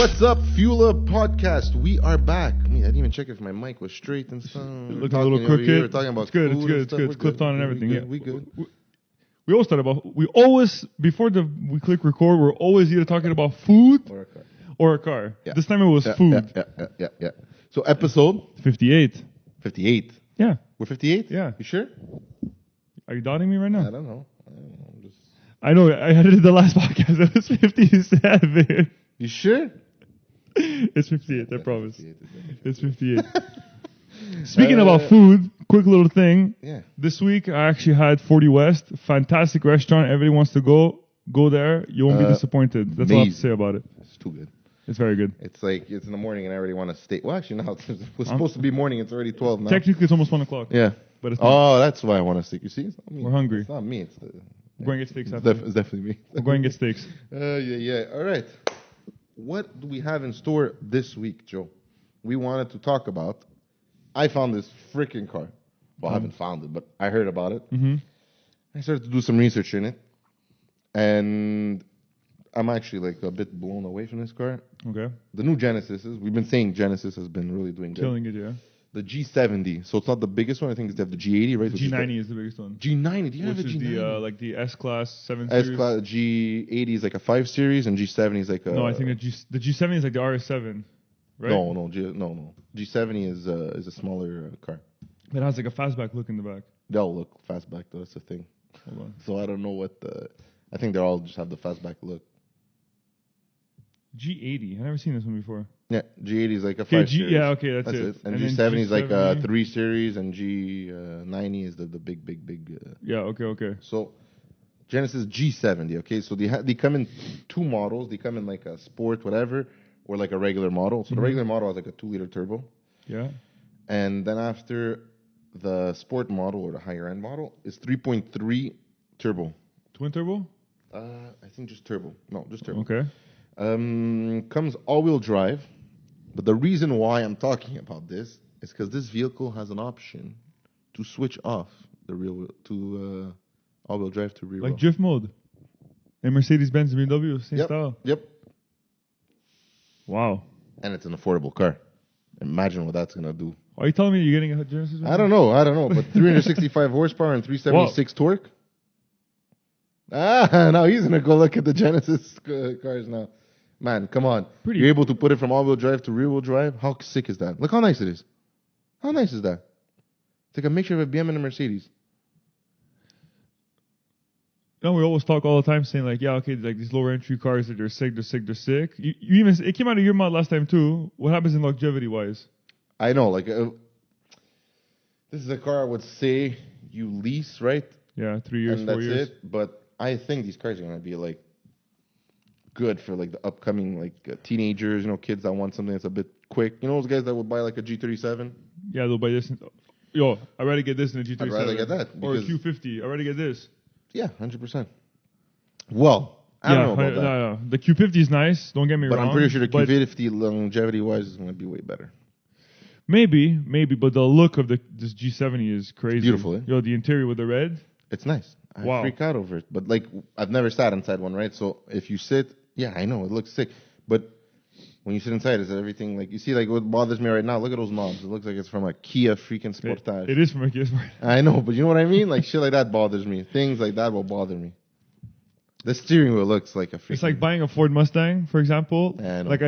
What's up, Fuel Up Podcast? We are back. I mean, I didn't even check if my mic was straight and stuff. Looking a little crooked. We're talking about it's good. food It's good. It's clipped on and everything. We good. We always talk about. We always before we click record. We're always either talking about food Or a car. Yeah. This time it was food. Yeah. So episode 58. 58. Yeah. We're 58? Yeah. You sure? Are you doubting me right now? I don't know. I know. I edited the last podcast. It was 57. You sure? It's 58. I promise. 58 it's 58. Speaking about food, quick little thing. Yeah. This week I actually had 40 West. Fantastic restaurant. Everybody wants to go. Go there. You won't be disappointed. That's all I have to say about it. It's too good. It's very good. It's like it's in the morning and I already want to stay. Well, actually, now it was supposed to be morning. It's already 12 now. Technically, it's almost 1 o'clock. Yeah. But it's not. Oh, that's why I want to stick. You see? It's not me. We're hungry. It's not me. It's the... We're going to get steaks after. It's definitely me. We're going to get steaks. Yeah. All right. What do we have in store this week, Joe? We wanted to talk about. I found this freaking car. Well, I haven't found it, but I heard about it. Mm-hmm. I started to do some research in it, and I'm actually like a bit blown away from this car. Okay. The new Genesis we've been saying Genesis has been really doing good. Killing it, yeah. The G70, so it's not the biggest one. I think they have the G80, right? The G90 is the biggest one. G90, do you have a Which G90? is the like the S-Class 7 Series. S-Class, G80 is like a 5 Series, and G70 is like a... No, I think the G70 is like the RS7, right? No. G70 is a smaller car. It has like a fastback look in the back. They'll look fastback, though. That's the thing. Hold on. So I don't know what the... I think they all just have the fastback look. G80. I've never seen this one before. Yeah, G80 is like a 5 Series. Yeah, okay, that's it. And G70 is like a 3 Series, and G90 is the big... Yeah, okay. So, Genesis G70, okay? So they come in two models. They come in like a sport, whatever, or like a regular model. So the regular model has like a 2-liter turbo. Yeah. And then after the sport model or the higher end model is 3.3 turbo. Twin turbo? I think just turbo. No, just turbo. Okay. Comes all-wheel drive. But the reason why I'm talking about this is because this vehicle has an option to switch off the rear wheel to all-wheel drive to rear wheel. Like drift mode. And Mercedes-Benz and BMW, same style. Yep. Wow. And it's an affordable car. Imagine what that's going to do. Are you telling me you're getting a Genesis? I don't know. But 365 horsepower and 376 torque. Now he's going to go look at the Genesis cars now. Man, come on. You're able to put it from all-wheel drive to rear-wheel drive? How sick is that? Look how nice it is. How nice is that? It's like a mixture of a BM and a Mercedes. No, we always talk all the time saying like, yeah, okay, like these lower entry cars, they're sick. You even, it came out of your mouth last time too. What happens in longevity-wise? I know, like, this is a car I would say you lease, right? Yeah, 3 years, and 4 years. That's it. But I think these cars are going to be like good for like the upcoming like teenagers, kids that want something that's a bit quick. You know those guys that would buy like a G37? Yeah, they'll buy this. I'd rather get this than a G37. I'd rather get that. Or a Q50. I'd rather get this. Yeah, 100%. Well, I don't know about that. No. The Q50 is nice. Don't get me wrong. But I'm pretty sure the Q50 longevity-wise is going to be way better. Maybe, but the look of this G70 is crazy. Beautiful, eh? The interior with the red. It's nice. I freak out over it. But like, I've never sat inside one, right? So if you sit, yeah, I know, it looks sick. But when you sit inside, is everything like, you see like what bothers me right now? Look at those knobs. It looks like it's from a Kia freaking Sportage. It is from a Kia Sportage. I know, but you know what I mean? Like shit like that bothers me. Things like that will bother me. The steering wheel looks like a freaking... It's like buying a Ford Mustang, for example. I know. Like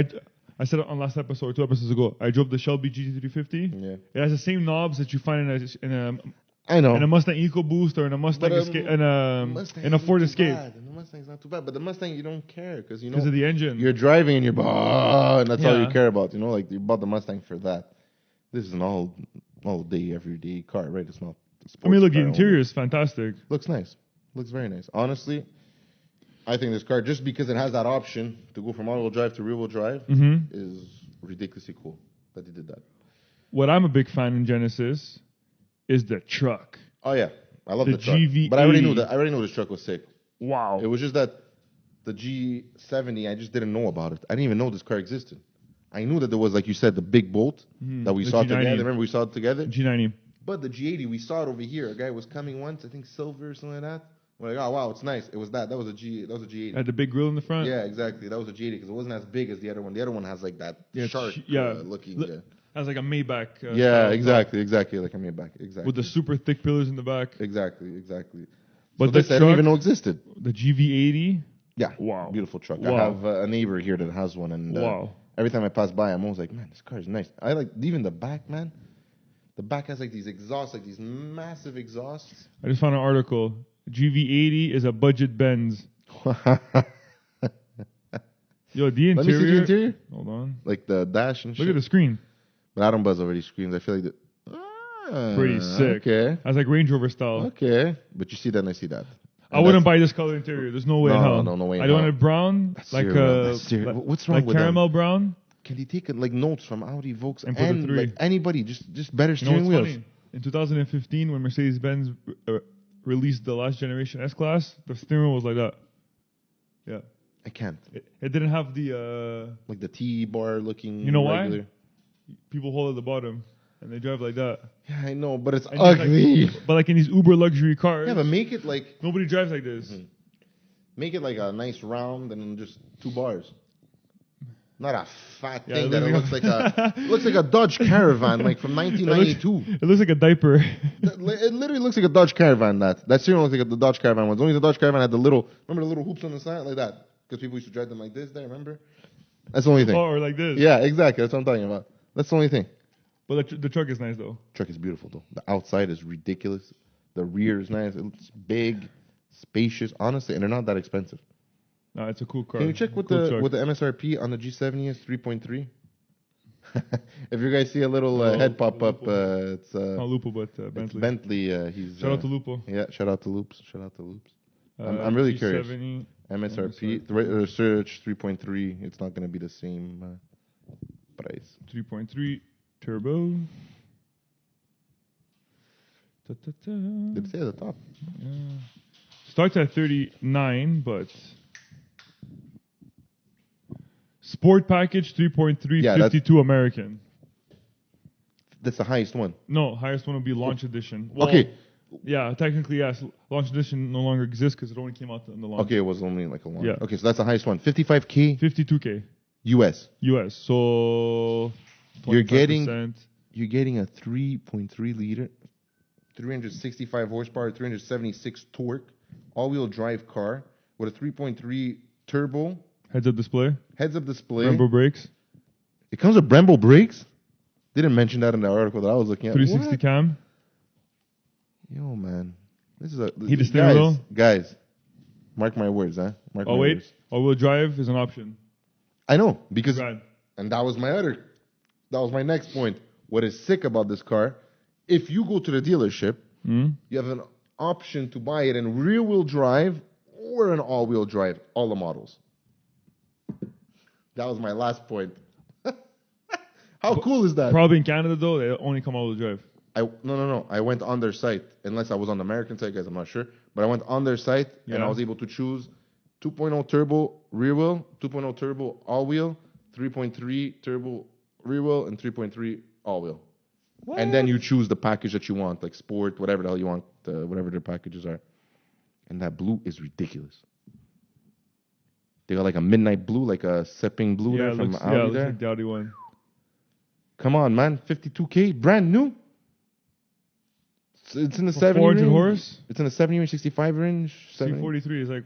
I said on last episode, 2 episodes ago, I drove the Shelby GT350. Yeah. It has the same knobs that you find in a Mustang EcoBoost or in a Mustang in a Ford Escape. The Mustang's not too bad, but the Mustang you don't care because of the engine. You're driving and you're and that's all you care about. Like you bought the Mustang for that. This is an all day everyday car, right? It's not. Look, the interior is fantastic. Looks nice. Looks very nice. Honestly, I think this car, just because it has that option to go from all-wheel drive to rear-wheel drive, is ridiculously cool that they did that. What I'm a big fan in Genesis is the truck. Oh yeah, I love the truck. GV80. But I already knew this truck was sick. Wow. It was just that the G70, I just didn't know about it. I didn't even know this car existed. I knew that there was, like you said, the big bolt that we saw G90. together. Remember we saw it together? G90. But the G80, we saw it over here. A guy was coming once, I think silver or something like that. We're like, oh wow, it's nice. It was that. That was a G80. Had the big grill in the front. Yeah, exactly. That was a G80 because it wasn't as big as the other one. The other one has like that shark looking. Has like a Maybach. Exactly, like a Maybach, exactly. With the super thick pillars in the back. Exactly. But so this I didn't even know existed. The GV80. Yeah. Wow. Beautiful truck. Wow. I have a neighbor here that has one, and every time I pass by, I'm always like, man, this car is nice. I like even the back, man. The back has like these exhausts, like these massive exhausts. I just found an article. GV80 is a budget Benz. Yo, the interior. Let me see the interior. Hold on. Like the dash and shit. Look at the screen. But Adam Buzz already screams. I feel like pretty sick. Okay. That's like Range Rover style. Okay. But you see that and I see that. I wouldn't buy this color interior. There's no way in hell. No way in I hell. want it brown, That's like what's wrong like with caramel them? brown. Can they take like notes from Audi, Volks, And put a 3? like anybody? Just better You know steering what's wheels. funny? In 2015, when Mercedes-Benz released the last generation S-Class, the steering wheel was like that. Yeah. I can't. It didn't have the... like the T-bar looking. You know regular. why? People hold at the bottom, and they drive like that. Yeah, I know, but it's And ugly. but like in these Uber luxury cars, Yeah, but make it like... nobody drives like this. Mm-hmm. Make it like a nice round and then just 2 bars. Not a fat thing that looks like a Dodge Caravan, like from 1992. It looks like a diaper. It literally looks like a Dodge Caravan. That steering looks like the Dodge Caravan ones. Only the Dodge Caravan had remember the little hoops on the side like that, because people used to drive them like this. There, remember? That's the only thing. Or like this. Yeah, exactly. That's what I'm talking about. That's the only thing. But the truck is nice though. Truck is beautiful though. The outside is ridiculous. The rear is nice. It's big, spacious. Honestly, and they're not that expensive. No, it's a cool car. Can you check what the MSRP on the G70 is? 3.3. If you guys see a little head pop up, it's not Lupo, but Bentley. It's Bentley. He's shout out to Lupo. Yeah, shout out to Loops. I'm really curious. MSRP search 3.3. It's not going to be the same price. 3.3 turbo. Did it say at the top? Yeah. Starts at 39, but sport package 3.3 52 American. That's the highest one. No, highest one would be launch edition. Well, okay. Yeah, technically yes. Launch edition no longer exists because it only came out in the launch. Okay, it was only like a launch. Yeah. Okay, so that's the highest one. 55K. 52K. US. So 25%. You're getting a 3.3 liter, 365 horsepower, 376 torque, all-wheel drive car with a 3.3 turbo. Heads-up display. Brembo brakes. It comes with Brembo brakes? They didn't mention that in the article that I was looking at. 360 cam. Yo, man. This is a... Heated steering wheel. Guys, mark my words, huh? Words. All-wheel drive is an option. I know, because... And that was my next point. What is sick about this car, if you go to the dealership, you have an option to buy it in rear-wheel drive or an all-wheel drive, all the models. That was my last point. How cool is that? Probably in Canada, though, they only come all-wheel drive. No. I went on their site, unless I was on the American site, guys, I'm not sure. But I went on their site, and I was able to choose 2.0 turbo rear-wheel, 2.0 turbo all-wheel, 3.3 turbo rear-wheel, and 3.3 all-wheel. And then you choose the package that you want, like sport, whatever the hell you want, whatever their packages are. And that blue is ridiculous. They got like a midnight blue, like a Sepping blue there from Audi it looks there. Like the Audi one. Come on, man. 52K, brand new. It's in the 70 400 range. horse? It's in the 70 range, 65 range. 343 is like,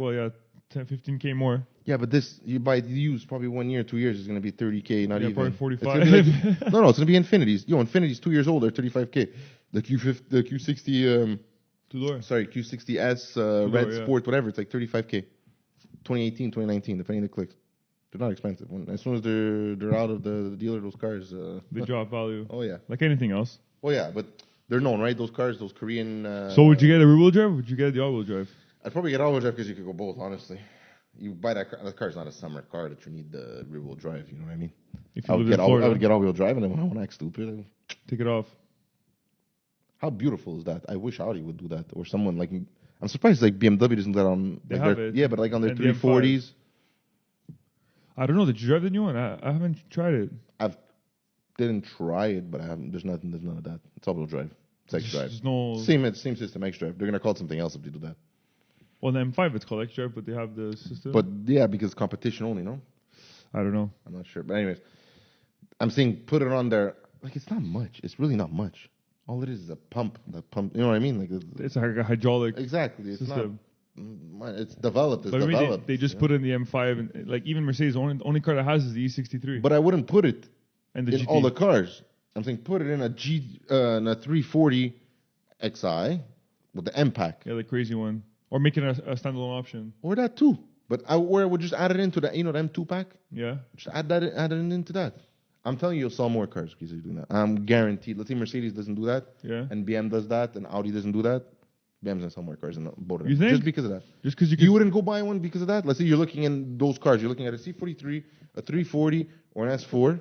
10, 15K more. Yeah, but this, you buy it used, probably 1 year, 2 years, is going to be 30K, not even. Probably 45. It's no, it's going to be Infinities. Infinity's 2 years old, they're 35K. The Q60, two-door. Sorry, Q60S, Red Sport, whatever, it's like 35K. 2018, 2019, depending on the clicks. They're not expensive. As soon as they're out of the dealer, those cars... they drop value. Oh, yeah. Like anything else. Oh, yeah, but they're known, right? Those cars, those Korean... So would you get a rear-wheel drive or would you get the all-wheel drive? I'd probably get all-wheel drive because you could go both, honestly. You buy that car, car's not a summer car that you need the rear-wheel drive, you know what I mean? I would get all-wheel drive, and then when I want to act stupid... Take it off. How beautiful is that? I wish Audi would do that, or someone like... I'm surprised like BMW doesn't do that on... They have it. Yeah, but like on their 340s... I don't know. Did you drive the new one? I haven't tried it. Didn't try it, but I haven't. There's none of that. It's all-wheel drive. It's X drive. There's no... Same system, X drive. They're gonna call it something else if they do that. Well, the M5 it's called X-Drive, but they have the system. But yeah, because competition only, no? I don't know. I'm not sure. But anyways, I'm saying put it on there. Like, it's not much. It's really not much. All it is a pump. The pump, you know what I mean? Like It's like a hydraulic exactly. It's system. not. It's developed. It's But maybe developed. they just put in the M5, and like even Mercedes, only car that has is the E63. But I wouldn't put it and the in GT. all the cars. I'm saying put it in a in a 340 XI with the M pack. Yeah, the crazy one. Or make it a standalone option. Or that too. But I would just add it into the the M2 pack. Yeah. Just add it into that. I'm telling you, you'll sell more cars because you're doing that. I'm guaranteed. Let's say Mercedes doesn't do that. Yeah. And BM does that, and Audi doesn't do that. BM's gonna sell more cars than both of them. You think? Just because of that. Just because You wouldn't go buy one because of that? Let's say you're looking in those cars. You're looking at a C43, a 340, or an S4.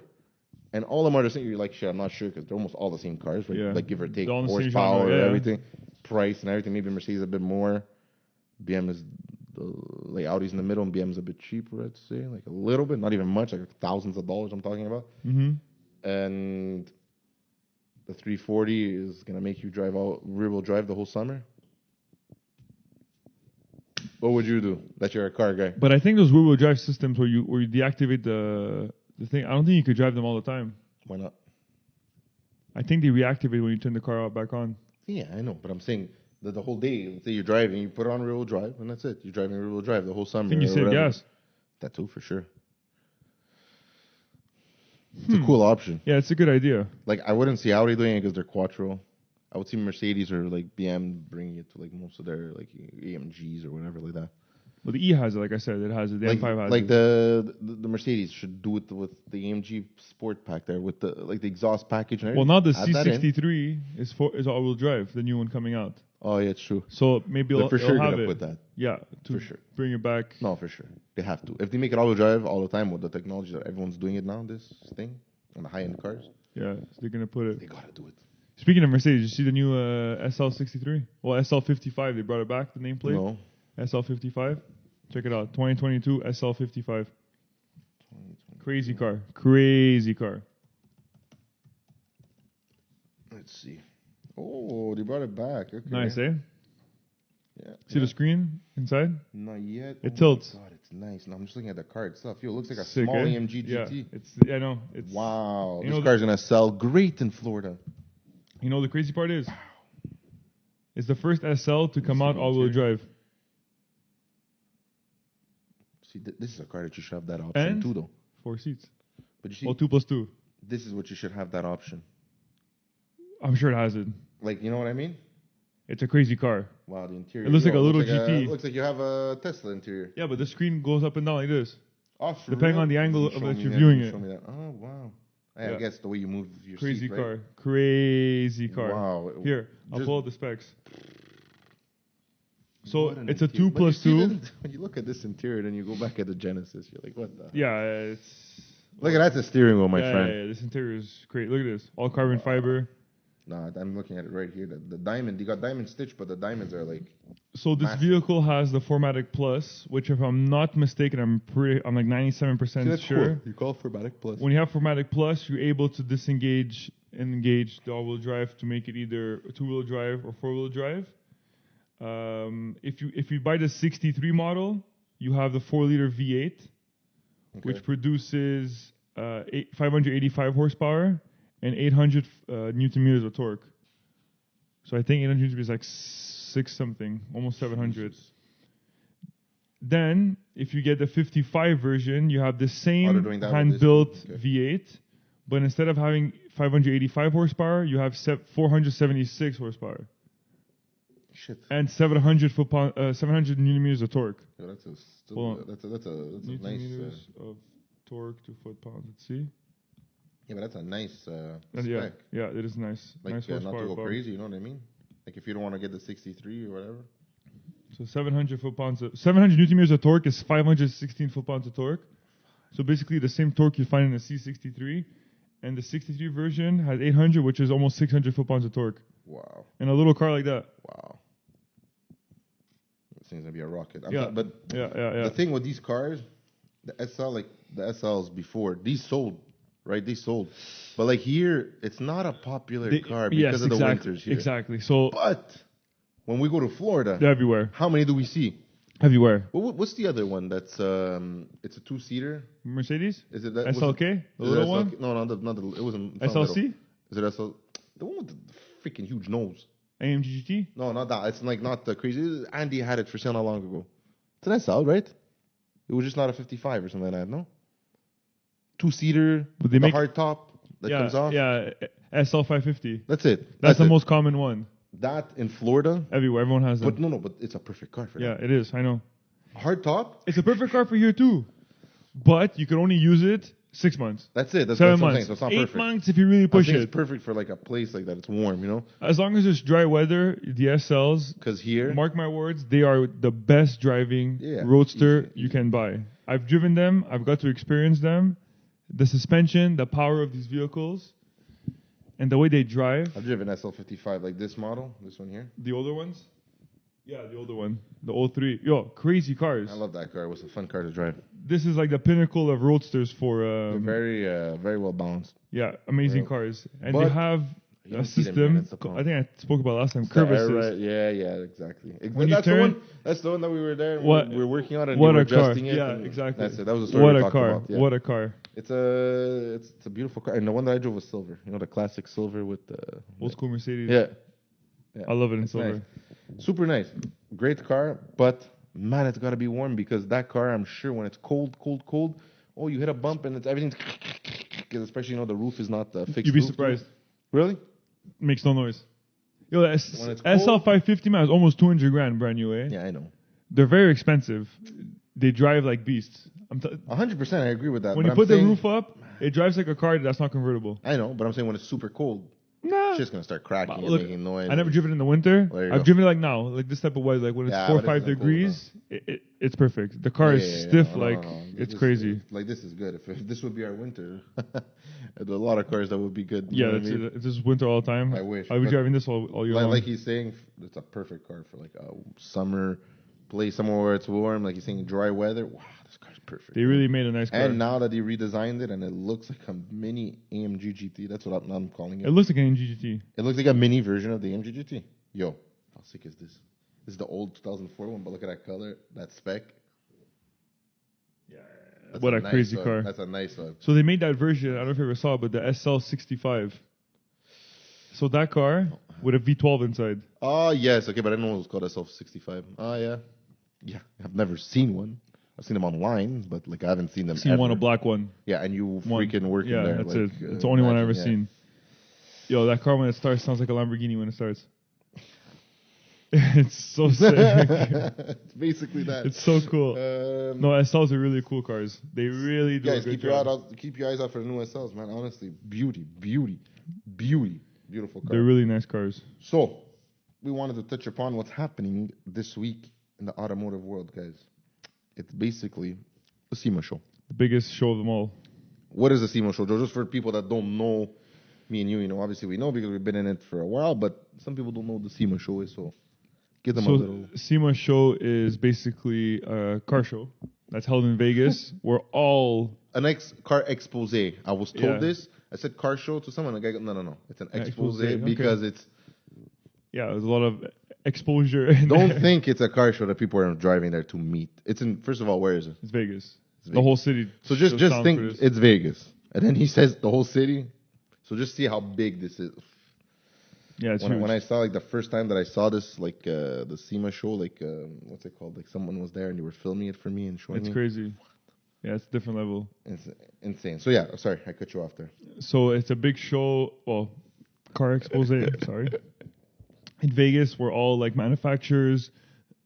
And all of them are the same. You're like, shit, I'm not sure because they're almost all the same cars, right? Yeah. Like give or take They're all the same horsepower, genre, yeah. everything, price and everything. Maybe Mercedes a bit more. BM is like Audi's in the middle, and BM's a bit cheaper. I'd say like a little bit, not even much, like thousands of dollars. I'm talking about. Mm-hmm. And the 340 is gonna make you drive out rear-wheel drive the whole summer. What would you do? That you're a car guy. But I think those rear-wheel drive systems where you deactivate the thing, I don't think you could drive them all the time. Why not? I think they reactivate when you turn the car back on. Yeah, I know, but I'm saying that the whole day, let's say you're driving, you put it on rear-wheel drive, and that's it. You're driving rear-wheel drive the whole summer. I think you or save whatever. gas. That too, for sure. It's a cool option. Yeah, it's a good idea. Like, I wouldn't see Audi doing it because they're quattro. I would see Mercedes or like BM bringing it to like most of their like AMGs or whatever like that. Well, the E has it, like I said, it has it. The Like, M5 has like it. the Mercedes should do it with the AMG Sport Pack there with the like the exhaust package and everything. Well, now the Add that in. C63 is all-wheel drive, the new one coming out. Oh yeah, it's true. So maybe They're it'll, for sure it'll have gonna it. put that. Yeah, to For sure. bring it back. No, for sure. They have to. If they make it all-wheel drive all the time with the technology that everyone's doing it now, this thing, on the high-end cars, Yeah, so they're gonna put they it. gotta do it. Speaking of Mercedes, you see the new SL63? Well, SL55. They brought it back. The nameplate. No. SL55. Check it out. 2022 SL55. Crazy car. Crazy car. Let's see. Oh, they brought it back. Okay. Nice, eh? Yeah. See the screen inside? Not yet. It Oh tilts. my God, it's nice. No, I'm just looking at the car itself. Yo, it looks like a Sick, small eh? AMG GT. Yeah, I know. It's Wow. You This know car's gonna sell great in Florida. You know the crazy part is, it's the first SL to come see out the all-wheel interior? drive. See, this is a car that you should have that option And too, though. 4 seats. But you see, Well, 2+2. this is what you should have that option. I'm sure it has it. Like, you know what I mean? It's a crazy car. Wow, the interior. It looks like a it little looks like GT. It looks like you have a Tesla interior. Yeah, but the screen goes up and down like this. Oh, for Depending real? on the angle Show of that me you're that, viewing show it. me that. Oh, wow. I Yeah. guess the way you move your Crazy seat, right? car. Crazy car. Wow. Here, I'll Just- pull out the specs. So What an it's a interior. 2 But you plus see 2. that- When you look at this interior, then you go back at the Genesis, you're like, what the? Yeah, it's. Look at that's a steering wheel, my yeah, friend. yeah, this interior is great. Look at this. All carbon fiber. Nah, I'm looking at it right here. The diamond, you got diamond stitch, but the diamonds are like, So this massive. vehicle has the 4MATIC Plus, which if I'm not mistaken, I'm like 97% sure. You call for Formatic Plus. When you have 4MATIC Plus, you're able to disengage and engage the all-wheel drive to make it either a two-wheel drive or four-wheel drive. If you buy the 63 model, you have the 4-liter V8, which produces 585 horsepower and 800 newton meters of torque. So I think 800 newton meters is like 6 something, almost 700. Then, if you get the 55 version, you have the same doing that with hand-built this one? Okay. V8, but instead of having 585 horsepower, you have 476 horsepower Shit. and 700 newton meters of torque. Yo, that's a Hold on. that's a Newton nice. meters of torque to foot-pounds. Let's see. Yeah, but that's a nice spec. Yeah, it is nice. Like nice not to horsepower. go Bob. crazy, you know what I mean? Like if you don't want to get the 63 or whatever. So 700 foot-pounds. 700 newton meters of torque is 516 foot-pounds of torque. So basically the same torque you find in the C63. And the 63 version has 800, which is almost 600 foot-pounds of torque. Wow. And a little car like that. Wow. This thing's gonna be a rocket. Yeah. But Yeah. the thing with these cars, the SL, like the SLs before, these sold, right? They sold. But like here, it's not a popular car because of the winters here. Exactly. So But when we go to Florida, they're everywhere. how many do we see? Everywhere. What's the other one? That's it's a 2-seater. Mercedes? Is it that SLK? The little one? No, not the. It wasn't. SLC? Is it SL? The one with the freaking huge nose. AMG GT? No, not that. It's like not the crazy. Andy had it for sale not long ago. It's an SL, right? It was just not a 55 or something like that, no? 2-seater with the hard top that comes off. Yeah, SL550. That's it. That's the most common one. That in Florida. Everywhere, everyone has them. But it's a perfect car for that. Yeah, it is. I know. Hard top. It's a perfect car for here too, but you can only use it 6 months. That's it. That's 7 months. Saying, so it's not 8 perfect. months if you really push it. It's perfect for like a place like that. It's warm, you know. As long as it's dry weather, the SLs. Because here, mark my words, they are the best driving roadster you can buy. I've driven them. I've got to experience them. The suspension, the power of these vehicles, and the way they drive. I've driven SL55, like this model, this one here. The older ones? Yeah, the older one. The 03. Yo, crazy cars. I love that car. It was a fun car to drive. This is like the pinnacle of roadsters for... They're very well balanced. Yeah, amazing cars. And they have a system, I think I spoke about last time, curve assist. Yeah, exactly. That's the one that we were there. We were working on it. And what we were a car! adjusting it. Yeah, exactly. That's it. That was the story. What a car! About, yeah. What a car! It's a beautiful car, and the one that I drove was silver. You know, the classic silver with the old school Mercedes. Yeah. I love it in silver. Nice. Super nice, great car. But man, it's gotta be warm because that car, I'm sure, when it's cold, oh, you hit a bump and everything's especially the roof is not fixed. You'd be surprised. Really? Makes no noise. Yo, SL550 man is almost 200 grand brand new, eh? Yeah, I know. They're very expensive. They drive like beasts. 100%, I agree with that. When you put the roof up, it drives like a car that's not convertible. I know, but I'm saying when it's super cold, it's just gonna start cracking and making noise. I never driven it in the winter. I've driven it like now, like this type of weather, like when it's 4 or 5 degrees, it's perfect. The car is stiff, it's crazy. Like this is good. If this would be our winter, there's a lot of cars that would be good. It's just winter all the time. I wish. I'll be driving this all year long. Like he's saying, it's a perfect car for like a summer place, somewhere where it's warm. Like he's saying, dry weather. Wow, this car's perfect. They really made a nice car. And now that he redesigned it, and it looks like a mini AMG GT. That's what I'm calling it. It looks like an AMG GT. It looks like a mini version of the AMG GT. Yo, how sick is this? This is the old 2004 one, but look at that color, that spec. Yeah. What a crazy car. That's a nice one. So they made that version, I don't know if you ever saw it, but the SL65. So that car with a V12 inside. Oh, yes. Okay, but I didn't know it was called SL65. Oh, yeah. Yeah, I've never seen one. I've seen them online, but like I haven't seen them ever. One, a black one. Yeah, and you freaking working there. Yeah, that's it. It's the only one I've ever seen. Yo, that car when it starts sounds like a Lamborghini when it starts. It's so sick. It's basically that. It's so cool. No, SLs are really cool cars. They really do a good job. Keep your eyes out for the new SLs, man. Honestly, beauty. Beautiful cars. They're really nice cars. So, we wanted to touch upon what's happening this week in the automotive world, guys. It's basically the SEMA show. The biggest show of them all. What is the SEMA show, Joe? Just for people that don't know, me and you, obviously we know because we've been in it for a while, but some people don't know what the SEMA show is, so give them a little. SEMA show is basically a car show that's held in Vegas. We're all... car expose. I was told this. I said car show to someone. The guy goes, no. It's an expose because it's... Yeah, there's a lot of exposure. Don't think it's a car show that people are driving there to meet. It's in, first of all, where is it? It's Vegas. The whole city. So just think it's Vegas. And then he says the whole city. So just see how big this is. Yeah, it's huge. When I saw, like, the first time that I saw this, like, the SEMA show, like, what's it called? Like, someone was there and they were filming it for me and showing me. It's crazy. Yeah, it's a different level. It's insane. So, yeah, sorry, I cut you off there. So, it's a big show. Well, car expose, sorry. In Vegas, we're all, like, manufacturers.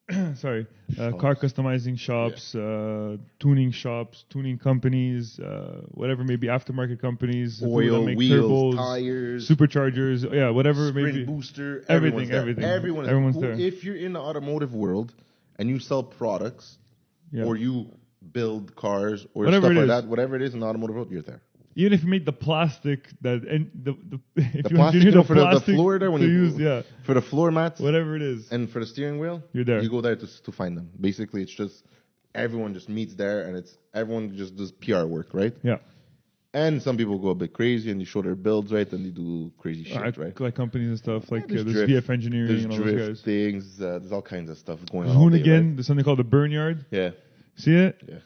Car customizing shops, tuning shops, tuning companies, whatever, maybe aftermarket companies, oil, make wheels, turbos, tires, superchargers, whatever, sprint maybe booster, everything. Everyone's there. If you're in the automotive world and you sell products or you build cars or whatever stuff like that, whatever it is in the automotive world, you're there. Even if you make the plastic if the you plastic, engineer for the floor there, for the floor mats, whatever it is, and for the steering wheel, you're there. You go there to find them. Basically, it's just everyone just meets there, and everyone just does PR work, right? Yeah. And some people go a bit crazy and they show their builds, right? And they do crazy shit, right? Like companies and stuff. Like there's there's drift, VF Engineering and all those guys. things. There's all kinds of stuff going on all day, Hoonigan, right? there's something called the Burn Yard. Yeah. See it? Yeah.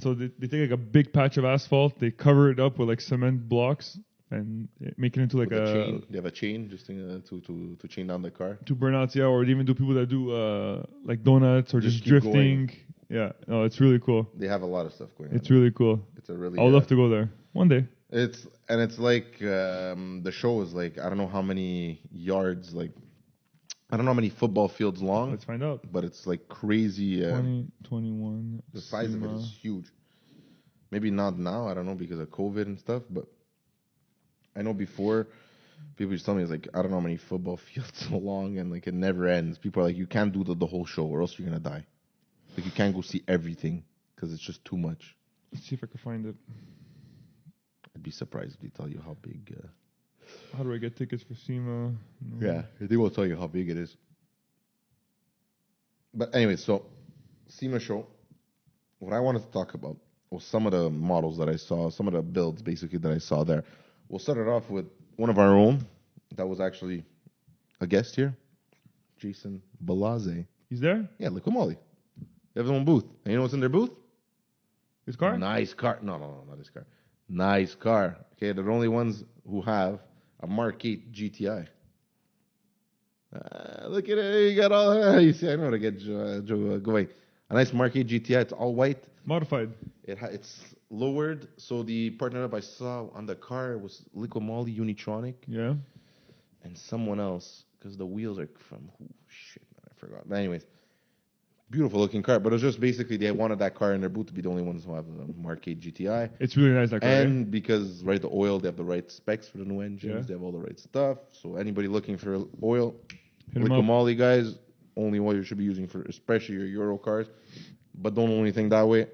So they take like a big patch of asphalt, they cover it up with like cement blocks and make it into like With a chain. They have a chain just to chain down the car. to burnouts, yeah, or they even do people that do like donuts or just keep drifting. going. Yeah, no, it's really cool. They have a lot of stuff going on. It's really cool. It's a really. I would love to go there one day. It's like the show is like I don't know how many yards, like I don't know how many football fields long. Let's find out. But it's like crazy. 2021. The size of it is huge. Maybe not now, I don't know, because of COVID and stuff, but I know before people used to tell me, it's like, I don't know how many football fields so long, and like it never ends. People are like, you can't do the whole show or else you're going to die. Like you can't go see everything because it's just too much. Let's see if I can find it. I'd be surprised if they tell you how big. How do I get tickets for Sema? No. Yeah, they will tell you how big it is. But anyway, so Sema show, what I wanted to talk about was some of the models that I saw, some of the builds basically that I saw there. We'll start it off with one of our own that was actually a guest here, Jason Balaze. He's there? Yeah, Liquimoli. They have their own booth. And you know what's in their booth? His car? Nice car. No, not his car. Nice car. Okay, they're the only ones who have a Mark 8 GTI. Look at it. You got all. You see, I know how to get Joe going. A nice Mark 8 GTI. It's all white. Modified. It's lowered. So the partner up I saw on the car was Liquimoli Unitronic. Yeah. And someone else, because the wheels are from shit, man, I forgot. But anyways, beautiful looking car. But it was just basically they wanted that car in their booth to be the only ones who have a Mark 8 GTI. It's really nice, that car. And because the oil, they have the right specs for the new engines. Yeah. They have all the right stuff. So anybody looking for oil, Hit 'em up. Liquimoli guys, only oil you should be using for especially your Euro cars. But don't only think that way.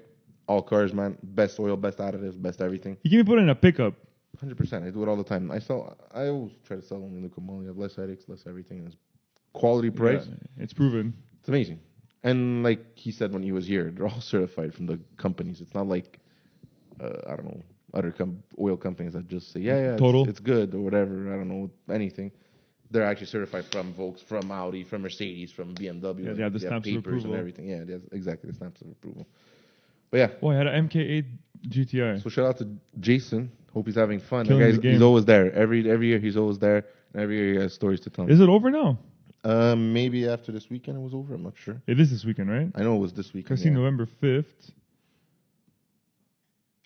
All cars, man, best oil, best additives, best everything. You can even put it in a pickup. 100%. I do it all the time. I always try to sell only Liquimoli. I have less headaches, less everything. And it's quality price. Yeah, it's proven. It's amazing. And like he said when he was here, they're all certified from the companies. It's not like, I don't know, other oil companies that just say, yeah, Total. it's good or whatever. I don't know, anything. They're actually certified from Volks, from Audi, from Mercedes, from BMW. Yeah, they have the stamps of papers approval. and everything. Yeah, they have exactly the stamps of approval. But yeah. Oh, I had an MK8 GTI. So shout out to Jason. Hope he's having fun. Killing the game. He's always there. Every year he's always there. And every year he has stories to tell. Is it over now? Maybe after this weekend it was over. I'm not sure. It is this weekend, right? I know it was this weekend. I see November 5th.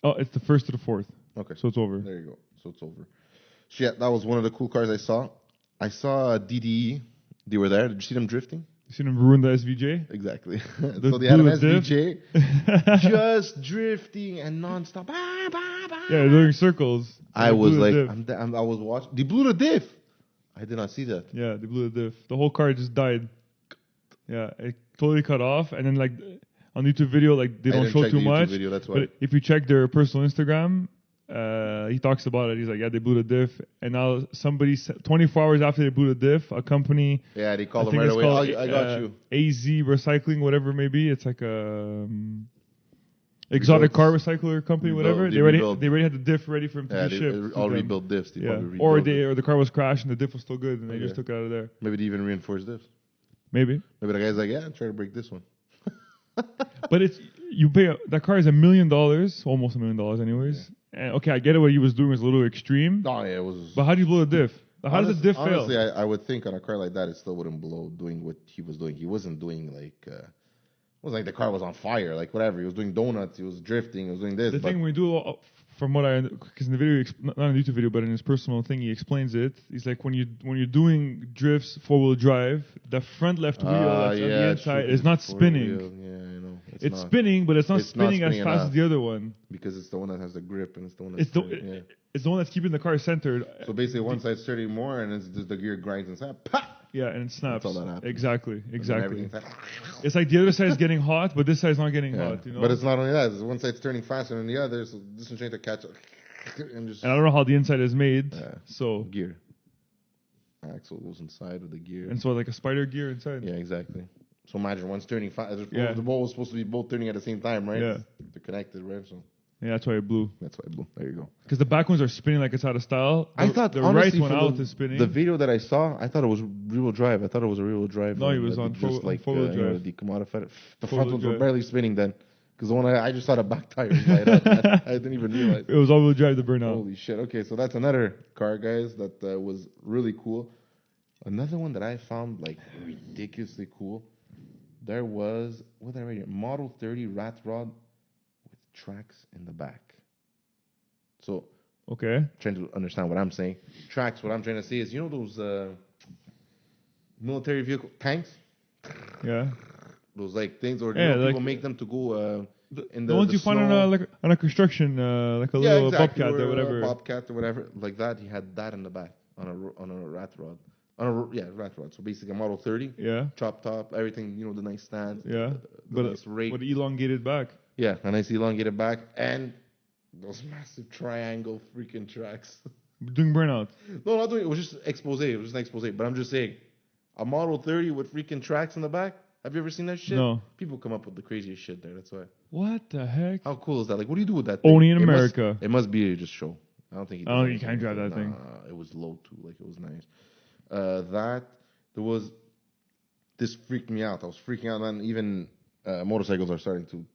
Oh, it's the 1st to the 4th. Okay. So it's over. There you go. So it's over. So yeah, that was one of the cool cars I saw. I saw DDE. They were there. Did you see them drifting? You seen them ruin the SVJ? Exactly. So they had an SVJ just drifting and nonstop. Bah, bah, bah. Yeah, they're doing circles. I was like, I was watching. They blew the diff. I did not see that. Yeah, they blew the diff. The whole car just died. Yeah, it totally cut off. And then like on YouTube video, like they don't show too much. Video, that's why. But if you check their personal Instagram, he talks about it. He's like, yeah, they blew the diff. And now 24 hours after they blew the diff, a company. Yeah, they call them right away. I got you. AZ Recycling, whatever it may be. It's like a exotic car recycler company, whatever. They already had the diff ready for him to be shipped. All rebuilt diffs. Or the car was crashed and the diff was still good and they just took it out of there. Maybe they even reinforced diffs. Maybe the guy's like, yeah, try to break this one. But that car is $1 million, almost $1 million anyways. Yeah. And okay, I get it. What he was doing was a little extreme. Oh yeah, it was. But how do you blow a diff? How does the diff fail? Honestly, I would think on a car like that, it still wouldn't blow doing what he was doing. He wasn't doing like. It wasn't like the car was on fire, like whatever. He was doing donuts. He was drifting. He was doing this. The thing we do, from what because in the video, not in the YouTube video, but in his personal thing, he explains it. He's like when you're doing drifts 4-wheel drive, the front left wheel that's on the inside is not spinning. Yeah, I know. It's spinning, but it's not spinning as fast as the other one. Because it's the one that has the grip and it's the one that's it's the one that's keeping the car centered. So basically, one side's turning more, and it's just the gear grinds inside. Pop! Yeah, and it snaps. That's all that happens. Exactly. It's like the other side is getting hot, but this side's not getting hot. You know. But it's not only that; it's one side's turning faster than the other, so this one's trying to catch up. And I don't know how the inside is made. So gear. Axle goes inside of the gear, and so like a spider gear inside. Yeah, exactly. So imagine one's turning fast. The ball was supposed to be both turning at the same time, right? Yeah. They're connected, right? So Yeah, that's why it blew. That's why it blew. There you go. Because the back ones are spinning like it's out of style. I thought the honestly, right one from out is spinning. the video that I saw, I thought it was rear-wheel drive. I thought it was a rear-wheel drive. No, it was on just like four-wheel you know, drive. decommodified. The Four-wheel front ones were drive. barely spinning then. Because the one I just saw the back tires light up. I didn't even realize. It was all-wheel drive to burn out. Holy shit. Okay, so that's another car, guys, that was really cool. Another one that I found like ridiculously cool. There was, what did I write here? Model 30 rat rod with tracks in the back. So, Okay. trying to understand what I'm saying. Tracks, what I'm trying to say is, you know those military vehicle tanks? Yeah. Those like things, or Yeah, people like, make them to go in the ones you find on a construction, like a little exactly, bobcat or whatever. Bobcat or whatever, like that. He had that in the back on a rat rod. Rat rod. So basically a Model 30. Yeah. Chop top, everything, you know, the nice stand. Yeah. The nice rake. But elongated back. Yeah, a nice elongated back. And those massive triangle freaking tracks. Doing burnout. No, not doing it. It was just expose. It was just an expose. But I'm just saying, a Model 30 with freaking tracks in the back. Have you ever seen that shit? No. People come up with the craziest shit there. That's why. What the heck? How cool is that? Like, what do you do with that thing? Only in America. It must be just show. I don't think. You can't drive that thing. It was low too. Like it was nice. There was. This freaked me out. I was freaking out, man. Even motorcycles are starting to,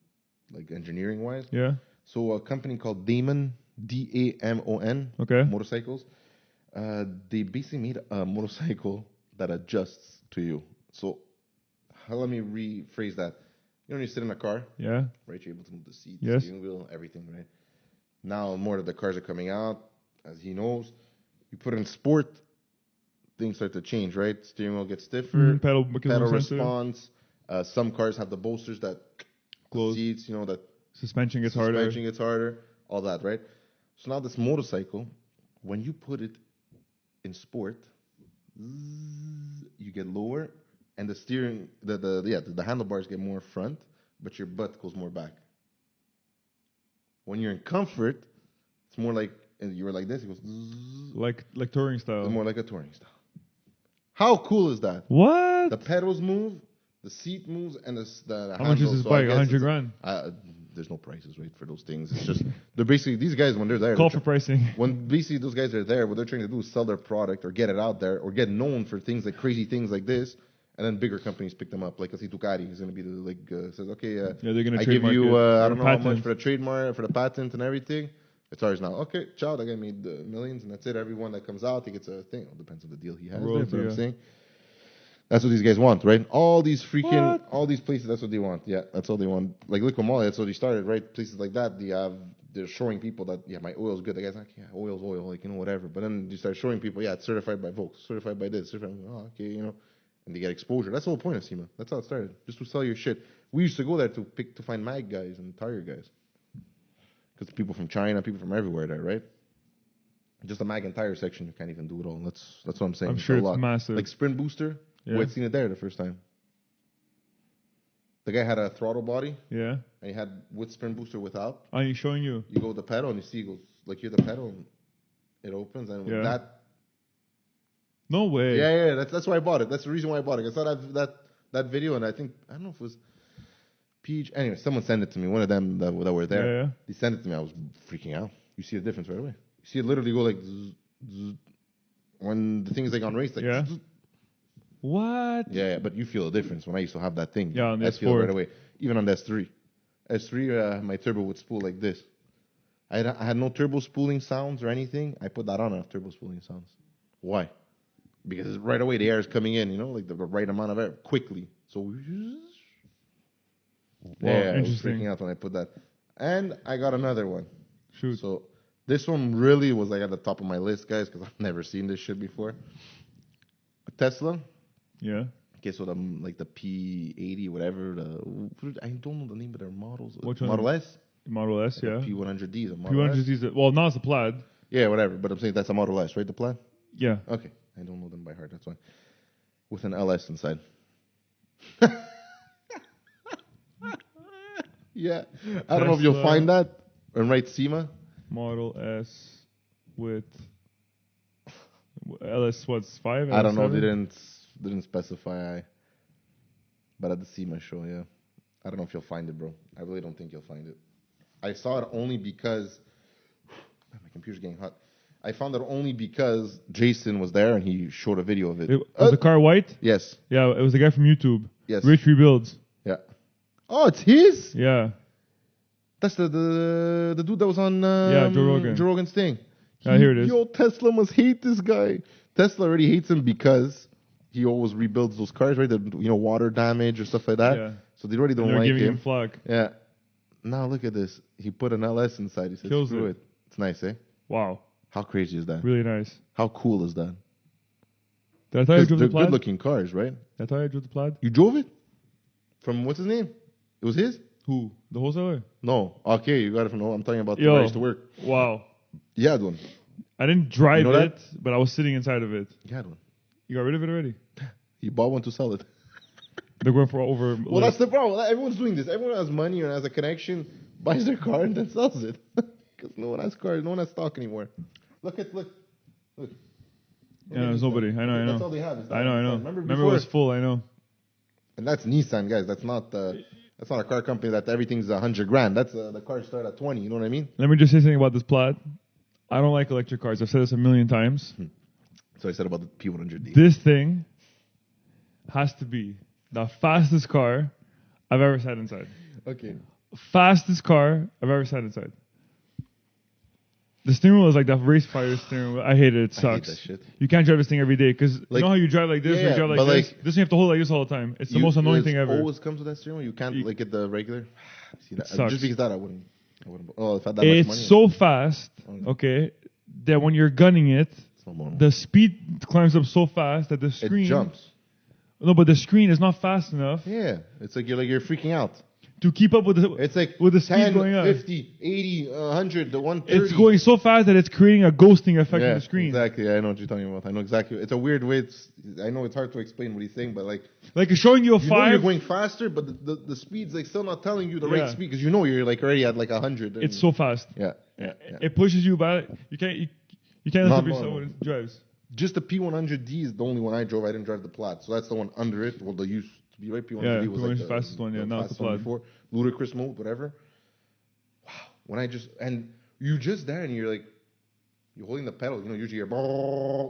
like, engineering wise. Yeah. So a company called Damon, DAMON. Okay. Motorcycles. They basically made a motorcycle that adjusts to you. So, let me rephrase that. You know, when you sit in a car, Yeah. right? You're able to move the seat, Yes. steering wheel, everything, right? Now more of the cars are coming out, as he knows. You put in sport, things start to change, right? Steering wheel gets stiffer, Pedal response. Some cars have the bolsters that close. seats, you know, that Suspension gets harder. all that, right? So now this motorcycle, when you put it in sport, you get lower, and the steering, the handlebars get more front, but your butt goes more back. When you're in comfort, it's more like, and you were like this, it goes like touring style. It's more like a touring style. How cool is that? What? The pedals move, the seat moves, and the How much is this bike? 100 grand. There's no prices, right, for those things. It's just they're basically, these guys, when they're there, Call for pricing. When basically those guys are there, what they're trying to do is sell their product or get it out there or get known for things like crazy things like this, and then bigger companies pick them up. Like, let's say Ducati is going to be says, okay, they're going to I give trademark you it. I don't know how much Patent. for the trademark, for the patent and everything. It's ours now. Okay, ciao. That guy made millions, and that's it. Everyone that comes out, he gets a thing. It depends on the deal he has. Royalty, That's what I'm yeah. saying. That's what these guys want, right? All these places, that's what they want. Yeah, that's all they want. Like Liquid Molly, that's what they started, right? Places like that, they're showing people that, yeah, my oil's good. The guy's like, yeah, oil's oil, like, you know, whatever. But then you start showing people, yeah, it's certified by Volks, certified by this, certified, okay, you know. And they get exposure. That's the whole point of SEMA. That's how it started, just to sell your shit. We used to go there to find mag guys and tire guys. Because people from China, people from everywhere there, right? Just the mag and tire section, you can't even do it all. That's what I'm saying. I'm sure it's lot. massive. Like Sprint Booster, Yeah. I'd seen it there the first time. The guy had a throttle body, Yeah. and he had with Sprint Booster without. Oh, he's showing you. You go with the pedal, and you see it goes, like, you're the pedal, and it opens, and with that. No way. Yeah, that's why I bought it. That's the reason why I bought it. I saw that video, and I don't know if it was Peach. Anyway, someone sent it to me. One of them that were there. Yeah. They sent it to me. I was freaking out. You see the difference right away. You see it literally go like zzz, zzz, when the thing is like on race, like zzz. What? Yeah, but you feel the difference when I used to have that thing. Yeah, on the I feel it S4. right away. Even on the S3. S3, my turbo would spool like this. I had no turbo spooling sounds or anything. I put that on, I have turbo spooling sounds. Why? Because right away the air is coming in, you know, like the right amount of air quickly. So, Wow, I was interesting. freaking out when I put that. And I got another one. Shoot. So this one really was like at the top of my list, guys, because I've never seen this shit before. A Tesla. Yeah. Okay, so the P80, whatever. I don't know the name of their models. Which one? Model S. Model S, yeah. P100D is a Model S. P100 is well, now it's a Plaid. Yeah, whatever. But I'm saying that's a Model S, right? The Plaid. Yeah. Okay, I don't know them by heart. That's why. With an LS inside. Yeah, I don't know if you'll find that and write SEMA. Model S with LS what's 5? I don't know. LS7? They didn't specify. But at the SEMA show, yeah. I don't know if you'll find it, bro. I really don't think you'll find it. I saw it only because my computer's getting hot. I found it only because Jason was there and he showed a video of it. Was the car white? Yes. Yeah, it was the guy from YouTube. Yes. Rich Rebuilds. Yeah. Oh, it's his? Yeah. That's the dude that was on Joe Rogan. Joe Rogan's thing. Here it is. Yo, Tesla must hate this guy. Tesla already hates him because he always rebuilds those cars, right? Water damage or stuff like that. Yeah. So they already don't They're like giving him. him flack. Yeah. Now look at this. He put an LS inside. He said, Kills screw it. it. It's nice, eh? Wow. How crazy is that? Really nice. How cool is that? Did I tell you I drove They're the Plaid? good-looking cars, right? Did I tell you I drove the Plaid? You drove it? From what's his name? It was his? Who? The wholesaler? No. Okay, you got it from. I'm talking about the where I used to work. Wow. You had one. I didn't drive You know it, but I was sitting inside of it. You had one. You got rid of it already? You bought one to sell it. They're going for over. Well, that's the problem. Everyone's doing this. Everyone has money or has a connection, buys their car and then sells it. Because no one has cars, no one has stock anymore. Look. Yeah, there's nobody. I know. That's all they have. I know. Remember it was full. I know. And that's Nissan, guys. That's not a car company that everything's $100,000. That's the cars start at 20. You know what I mean? Let me just say something about this Plaid. I don't like electric cars. I've said this a million times. So I said about the P100D. This thing has to be the fastest car I've ever sat inside. Okay. Fastest car I've ever sat inside. The steering wheel is like that race fighter steering wheel. I hate it. It sucks. I hate that shit. You can't drive this thing every day because you Like- know how you drive like this, Yeah, or you drive but like this. like- This you have to hold like this all the time. It's the most annoying thing ever. Always comes with that steering wheel. You can't like get the regular. See that? Sucks. Just because that I wouldn't. Oh, if I had that much money. It's so fast, okay, that when you're gunning it, It's no more. the speed climbs up so fast that the screen It jumps. No, but the screen is not fast enough Yeah, it's like you're freaking out. to keep up with the. It's like with the speed 10, going up. 50, 80, 100, the 130. It's going so fast that it's creating a ghosting effect yeah, on the screen. Exactly. I know what you're talking about. I know exactly. It's a weird way. I know it's hard to explain what he's saying, but like Like it's showing you a you know 5. you're going faster, but the speed's like still not telling you the right Yeah. speed because you know you're like already at like 100. It's so fast. yeah. It pushes you back. You can't Not listen to yourself normal. when it drives. Just the P100D is the only one I drove. I didn't drive the Plaid, so that's the one under it. Well, the used to be right. P100D Yeah, was P100 like is the fastest one. Yeah, now it's the fastest one Plaid. before ludicrous mode, whatever. Wow. When I just and you just there and you're like you're holding the pedal. You know, usually you're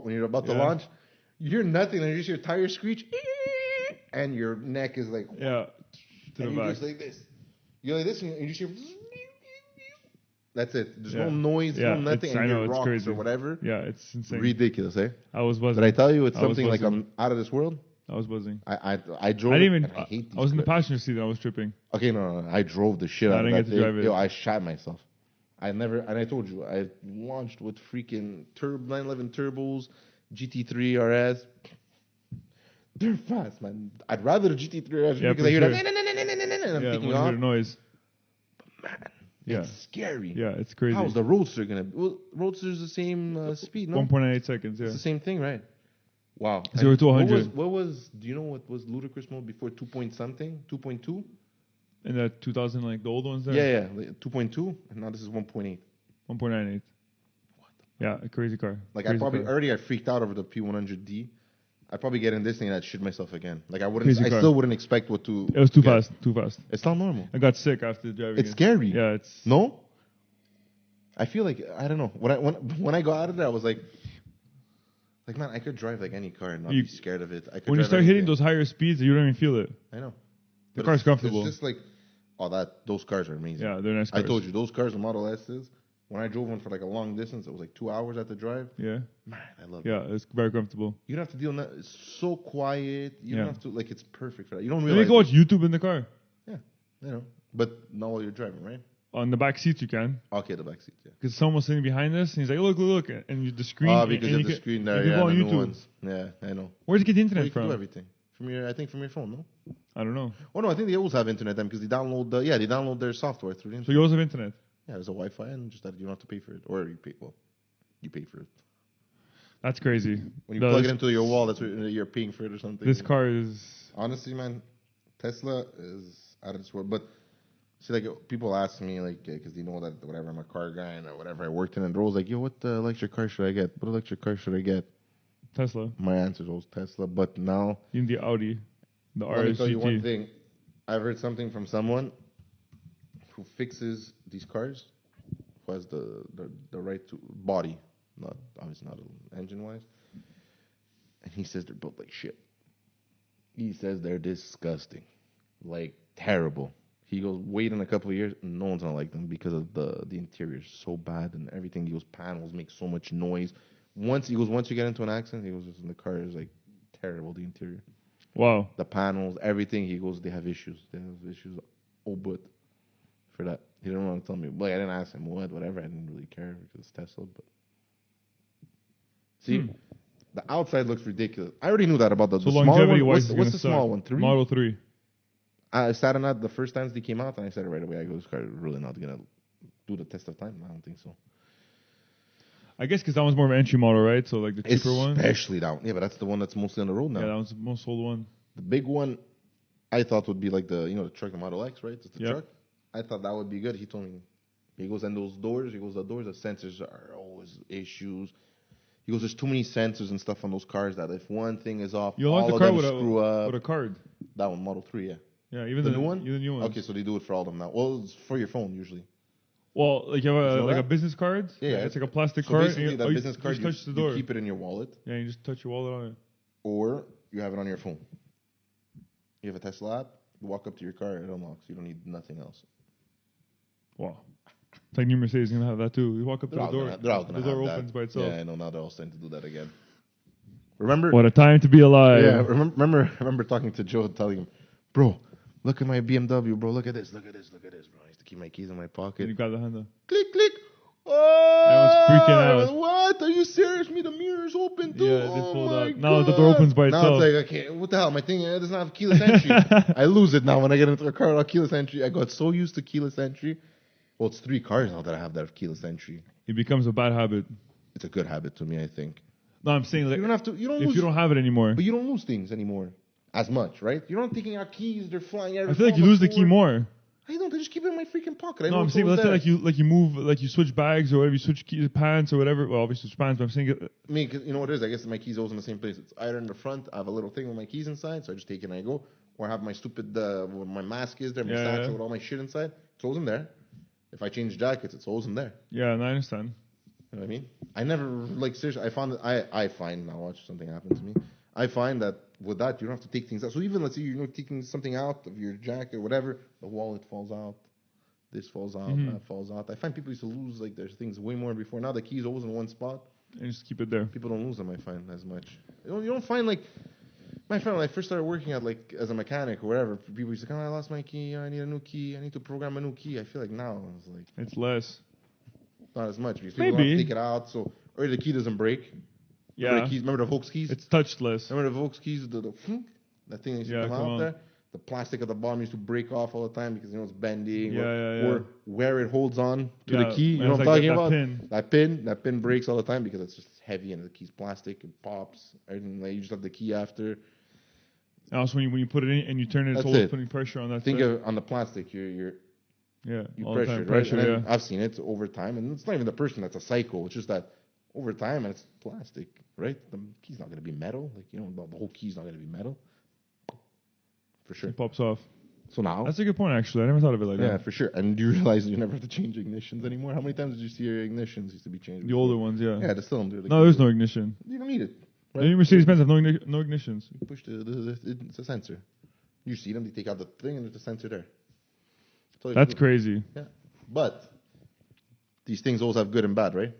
when you're about to Yeah. launch, you hear nothing and you just hear tire screech, and your neck is like Yeah, to the and you're back. just like this. You're like this, and you just hear. That's it. There's Yeah. no noise, Yeah, no nothing, it's- I and know, your it's rocks crazy. or whatever. Yeah, it's insane. Ridiculous, eh? I was buzzing. Did I tell you it's I was something like buzzing. I'm out of this world? I was buzzing. I drove. I didn't even. and I hate these I was in the cars. passenger seat and I was tripping. Okay, no. I drove the shit I out of didn't that get to thing. drive it. Yo, I shot myself. And I told you, I launched with freaking 911 turbos, GT3 RS. They're fast, man. I'd rather the GT3 RS Yeah, because for I hear sure. that, and I'm Yeah, taking when you off. hear the noise. Man, Yeah. it's scary. Yeah, it's crazy. How's the Roadster gonna be? Well, Roadster's the same speed, no? 1.8 seconds. Yeah. It's the same thing, right? Wow. 0 to And 100. What was? Do you know what was ludicrous mode before 2 point something? 2.2? In that 2000, like the old ones there. Yeah, 2.2, and now this is 1.8. 1.98. Yeah, a crazy car. Like Crazy car. I freaked out over the P100D. I'd probably get in this thing and I'd shit myself again. Like I Crazy car. still wouldn't expect what to. It was too get. fast. Too fast. It's not normal. I got sick after driving. It's it. scary. Yeah, it's. No. I feel like I don't know when I got out of there I was like man I could drive like any car and not be scared of it. I could When you drive start hitting anything. those higher speeds, you don't even feel it. I know. The But car's it's comfortable. just like those cars are amazing. Yeah, they're nice I cars. told you those cars, the Model S's. When I drove one for like a long distance, it was like 2 hours at the drive. Yeah. Man, I love it. Yeah, it's very comfortable. You don't have to deal with that. It's so quiet. You don't Yeah. have to it's perfect for that. You don't You realize. can watch YouTube in the car. Yeah, you know. But not while you're driving, right? On the back seats you can. Okay, the back seat. Yeah. Because someone was sitting behind us and he's like, look. And the screen. Oh, because and of the can- screen you there. can Yeah, go on the new YouTube. ones. Yeah, I know. Where'd you get the Well, internet you can do from? everything from your phone. No. I don't know. Oh no, I think they always have internet then because they download. They download their software through the So internet. you also have internet. Yeah, there's a Wi-Fi and just that you don't have to pay for it, or you pay. Well, you pay for it That's crazy. when you plug it into your wall. That's what you're paying for it or something. This car is. Honestly, man, Tesla is out of this world. But see, like people ask me, like, because they know that whatever I'm a car guy and whatever I worked in, and they're always like, "Yo, what electric car should I get? What electric car should I get?" Tesla. My answer is always Tesla. But now, In the Audi. The let me tell you one RSGT. thing. I've heard something from someone who fixes these cars, who has the right to body, not obviously not engine wise, and he says they're built like shit. He says they're disgusting, like terrible. He goes, wait in a couple of years, no one's gonna like them because of the interior is so bad and everything. He goes, panels make so much noise. Once you get into an accident, he goes, the car is like terrible. The interior, Wow. the panels, everything. He goes, they have issues. Oh, but for that, he didn't want to tell me. Like I didn't ask him whatever. I didn't really care because it's Tesla. But see, the outside looks ridiculous. I already knew that about the smaller one. What's the small one? 3? Model 3. I sat on that the first times they came out, and I said it right away. I go, this car is really not gonna do the test of time. I don't think so. I guess because that one's more of an entry model, right? So like the cheaper one. Especially that one. Yeah, but that's the one that's mostly on the road now. Yeah, that one's the most sold one. The big one, I thought would be like the truck, the Model X, right? It's the Yep. truck. I thought that would be good. He told me, he goes, and those doors, the sensors are always issues. He goes, there's too many sensors and stuff on those cars that if one thing is off, You all unlock of the car them screw up. with a card. That one, Model 3, yeah. Yeah, even The new one? Even the new one. Okay, so they do it for all of them now. Well, it's for your phone usually. Well, like you have You know a business card. Yeah, It's like a plastic so card. basically, that business card, you just touch the door. you keep it in your wallet, Yeah, you just touch your wallet on it. or you have it on your phone. You have a Tesla app, you walk up to your car, it unlocks. You don't need nothing else. Wow. It's like new Mercedes is gonna have that too. You walk up to the door, They're all gonna the door have opens that. by itself. Yeah, I know, now they're all starting to do that again. Remember? What a time to be alive. Yeah, remember talking to Joe, telling him, bro, look at my BMW, bro. Look at this, bro. I used to keep my keys in my pocket. And you got the Honda. Click, click. Oh, Everyone's freaking out. What? Are you serious? Me, the mirror's open too. Yeah, they oh pulled my out. God. Now the door opens by itself. Now it's like, okay, what the hell? My thing doesn't have keyless entry. I lose it now when I get into a car without keyless entry. I got so used to keyless entry. Well, it's 3 cars now that I have that have keyless entry. It becomes a bad habit. It's a good habit to me, I think. No, I'm saying like You don't have to. You don't if lose. you don't have it anymore. But you don't lose things anymore as much, right? You're not taking out keys; they're flying everywhere. I feel like you lose the key more. I don't. I just keep it in my freaking pocket. No, I'm saying let's say like you move, like you switch bags or whatever, you switch pants or whatever. Well, obviously switch pants, but I'm saying I mean, 'cause you know what it is? I guess my keys always in the same place. It's either in the front. I have a little thing with my keys inside, so I just take it and I go. Or I have my stupid where my mask is there, my satchel with all my shit inside. It's always in there. If I change jackets, it's always in there. Yeah, and I understand. You know what I mean? I never, like, seriously, I find, now watch something happen to me. I find that with that, you don't have to take things out. So even, let's say you're taking something out of your jacket or whatever, the wallet falls out, this falls out, that falls out. I find people used to lose, like, their things way more before. Now the key's always in one spot. And just keep it there. People don't lose them, I find, as much. You don't find, like, my friend, when I first started working at, like, as a mechanic or whatever, people used to come, I lost my key, I need a new key, I need to program a new key. I feel like now, it's like... It's less. Not as much because people don't have to take it out, so or the key doesn't break. Yeah. Remember the Volks keys? It's touchless. Remember the Volks keys? That thing that used to come out there. The plastic at the bottom used to break off all the time because it's bending. Or where it holds on to the key. You know what I'm talking about? That pin breaks all the time because it's just heavy and the key's plastic. It pops. Everything. Like, you just have the key after. And also, when you put it in and you turn it, it's always putting pressure on that. Think of on the plastic. You pressure it, right? And I've seen it over time, and it's not even the person that's a psycho. It's just that over time, and it's plastic, right? The key's not going to be metal. Like, the whole key's not going to be metal. For sure. It pops off. So now... That's a good point, actually. I never thought of it like that. Yeah, for sure. And do you realize you never have to change ignitions anymore? How many times did you see your ignitions used to be changed? The older ones, yeah. Yeah, the cylinder. No, there's no ignition. You don't need it. Right? The new Mercedes-Benz have no ignitions. You push it's a sensor. You see them, they take out the thing, and there's a sensor there. That's crazy. Yeah. But these things always have good and bad, right?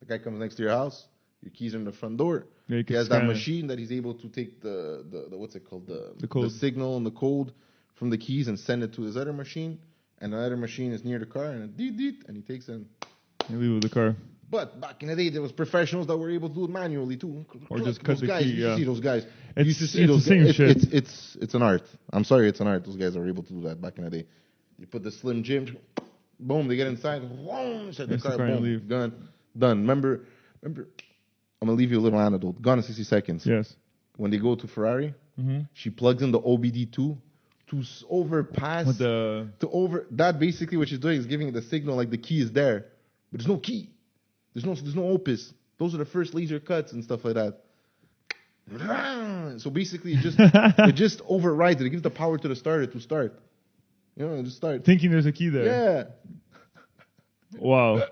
The guy comes next to your house, your keys are in the front door. Yeah, he has that machine that he's able to take the what's it called? The signal and the code from the keys and send it to his other machine. And the other machine is near the car and and he takes it and leave it with the car. But back in the day, there was professionals that were able to do it manually too. Or just cut the guys, key. You see those guys. It's the same shit. It's an art. I'm sorry, it's an art. Those guys are able to do that back in the day. You put the Slim Jim, boom, they get inside, boom, shut the car, boom, leave. done. Remember, I'm gonna leave you a little anecdote. Gone in 60 seconds. Yes. When they go to Ferrari, she plugs in the OBD2 to overpass that. Basically, what she's doing is giving it the signal like the key is there, but there's no key. There's no opus. Those are the first laser cuts and stuff like that. So basically, it just overrides it. It gives the power to the starter to start. You know, just start. Thinking there's a key there. Yeah. Wow.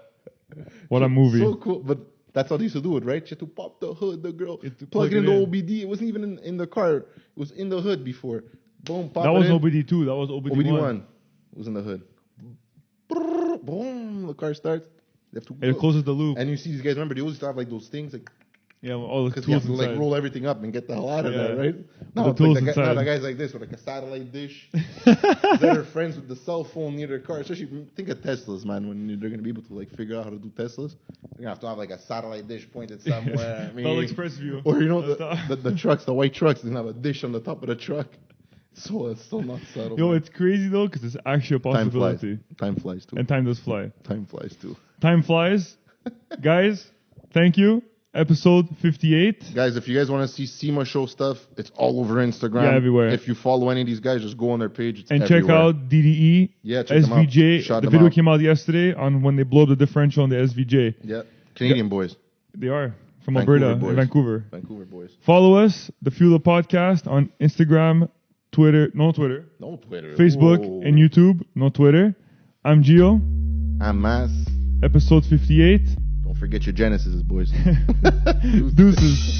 What a movie. So cool. But that's how they used to do it, right? You had to pop the hood, the girl. To Plug it into OBD. It wasn't even in the car. It was in the hood before. Boom, pop That it was in. OBD2. That was OBD1. OBD1 was in the hood. Brrr, boom, the car starts. They have to It closes the loop. And you see these guys, remember, they always used to have like those things, like, Yeah, all the because you have tools to like inside. roll everything up and get the hell out of there, right? The Now, it's tools like now inside. the guy's like this with like a satellite dish. They're their friends with the cell phone near their car. Especially think of Teslas, man. When they're gonna be able to like figure out how to do Teslas, they're gonna have a satellite dish pointed somewhere. I mean, Express view. or you know the trucks, the white trucks, they have a dish on the top of the truck. So it's still not subtle. Yo, man. it's crazy though, because it's actually a possibility. Time flies too. And time does fly. Time flies too. Time flies. Guys, thank you. Episode 58. Guys, if you guys want to see Sema show stuff, it's all over Instagram. Yeah, everywhere. If you follow any of these guys, just go on their page. It's And everywhere. check out DDE, Yeah, check them out. SVJ. Shout The them video out. came out yesterday on when they blow up the differential on the SVJ. Yeah, Canadian boys. They are from Vancouver Alberta boys. and Vancouver. Vancouver boys. Follow us, The Fuel Up Podcast, on Instagram, Twitter, No Twitter. Facebook, Whoa. and YouTube, no Twitter. I'm Gio. I'm Mass. Episode 58. Don't forget your Genesis, boys. Deuces.